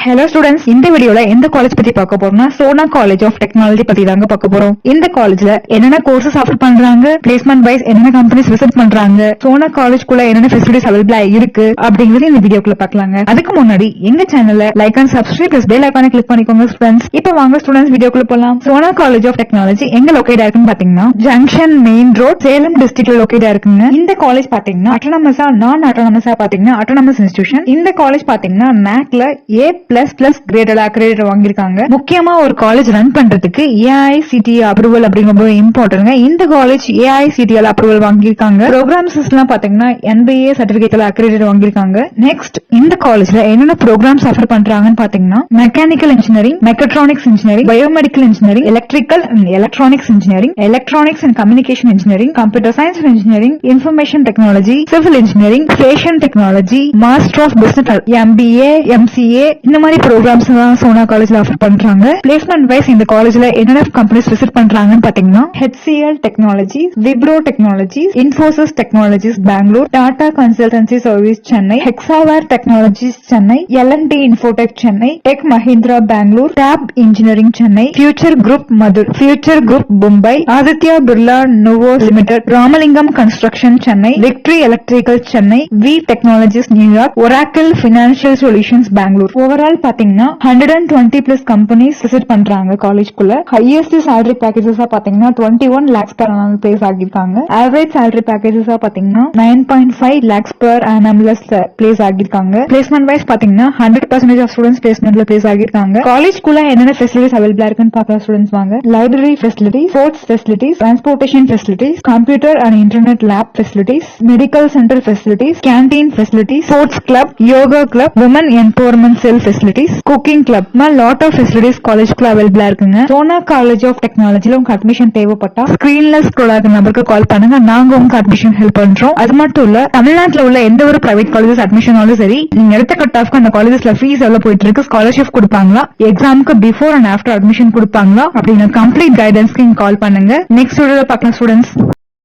Hello students, இந்த வீடியோல எந்த காலேஜ் பத்தி பார்க்க போறோம்னா சோனா காலேஜ் ஆஃப் டெக்னாலஜி பத்தி தாங்க பார்க்க போறோம். இந்த காலேஜ்ல என்னென்ன கோர்சஸ் ஆஃபர் பண்றாங்க, பிளேஸ்மெண்ட் வைஸ் என்னென்ன கம்பெனிஸ் விசிட் பண்றாங்க, சோனா காலேஜ்க்குள்ள என்னென்ன ஃபெசிலிட்டிஸ் அவைலபிளா இருக்கு அப்படிங்கறது இந்த வீடியோக்குள்ள பார்க்கலாங்க. அதுக்கு முன்னாடி எங்க சேனலை like and subscribe plus bell ஐகானை கிளிக் பண்ணிக்கோங்க ஃப்ரெண்ட்ஸ். இப்போ வாங்க ஸ்டூடெண்ட்ஸ் வீடியோக்குள்ள போலாம். சோனா காலேஜ் ஆஃப் டெக்னாலஜி எங்க லொகேட் ஆயிருக்குன்னு பாத்தீங்கன்னா ஜங்ஷன் மெயின் ரோட் சேலம் டிஸ்ட்ரிக்ட்ல லொகேட் ஆயிருக்குங்க. இந்த காலேஜ் பாத்தீங்கன்னா அட்டானமஸா நான் அட்டானமஸா பாத்தீங்கன்னா அட்டானமஸ் இன்ஸ்டிடியூஷன். இந்த காலேஜ் பாத்தீங்கன்னா மேக்ல A++ கிரேடட் அக்ரெடிட் வாங்கிருக்காங்க. முக்கியமா ஒரு காலேஜ் ரன் பண்றதுக்கு AICTE அப்ரூவல் அப்படிங்கிற இம்பார்ட்டன்ட். இந்த காலேஜ் AICTE அப்ரூவல் வாங்கிருக்காங்க. ப்ரோக்ராம்ஸ் எல்லாம் பாத்தீங்கன்னா NBA சர்டிபிகேட்ல அக்ரெடிட் வாங்கிருக்காங்க. நெக்ஸ்ட் இந்த காலேஜ்ல என்னென்ன ப்ரோக்ராம்ஸ் ஆஃபர் பண்றாங்கன்னு பாத்தீங்கன்னா mechanical engineering, mechatronics engineering, biomedical engineering, electrical and electronics engineering, electronics and communication engineering, computer science engineering, information technology, civil engineering, fashion technology, master of business, MBA, MCA இந்த மாதிரி programs தான் சோனா காலேஜ்ல offer பண்றாங்க. Placement wise இந்த காலேஜ்ல என்னென்ன companies visit பண்றாங்கன்னு பாத்தீங்கன்னா HCL technologies, Wipro technologies, Infosys technologies Bangalore, Tata consultancy service Chennai, Hexaware technologies Chennai, L&T infotech Chennai, tech Mahindra Bangalore, டேப் engineering Chennai, future group Madurai, future group Mumbai, Aditya Birla Nuvo limited, Ramalingam construction Chennai, victory electrical Chennai, V technologies New York, Oracle financial solutions Bangalore. Overall பாத்தீங்கன்னா 120+ companies visit பண்றாங்க காலேஜ்க்குள்ள. Highest salary packages பாத்தீங்கன்னா 21 lakhs per annum place ஆகிருக்காங்க. Average salary packages பாத்தீங்கன்னா 9.5 lakhs per annum place ஆகிருக்காங்க. Placement wise பாத்தீங்கன்னா 100% of students பிளேஸ்மெண்ட்ல place ஆகிருக்காங்க. காலேஜ்க்குள்ள என்னென்ன ஃபெசிலிட்டிஸ் அவைலபிளா இருக்குன்னு பார்க்கலாம் ஸ்டூடெண்ட்ஸ் வாங்க. Library facilities, sports facilities, transportation facilities, computer and internet lab facilities, medical centre facilities, canteen facilities, sports club, yoga club, women empowerment cell facilities, cooking club, lot of facilities காலேஜ்க்குள்ள அவைலபிளா இருக்குங்க. சோனா காலேஜ் ஆஃப் டெக்னாலஜில உங்களுக்கு admission தேவைப்பட்டா ஸ்கிரீன்ல scroll ஆகிற நம்பருக்கு கால் பண்ணுங்க. நாங்க உங்களுக்கு அட்மிஷன் ஹெல்ப் பண்றோம். அது மட்டும் இல்ல, தமிழ்நாட்டுல உள்ள எந்த ஒரு பிரைவேட் காலேஜஸ் அட்மிஷனாலும் சரி, நீங்க எடுத்த கட் ஆஃப்க்கு அந்த காலேஜஸ்ல ஃபீஸ் எவ்வளவு போயிட்டு இருக்கு, ஸ்காலர்ஷிப் கொடுப்பாங்களா, எக்ஸாமுக்கு பிஃபோர் அண்ட் ஆஃப்டர் அட்மிஷன் கொடுப்பாங்களா அப்படின்னு கம்ப்ளீட் கைடன்ஸ்க்கு கால் பண்ணுங்க. நெக்ஸ்ட் வீடியோல பார்க்கலாம் ஸ்டூடெண்ட்ஸ்.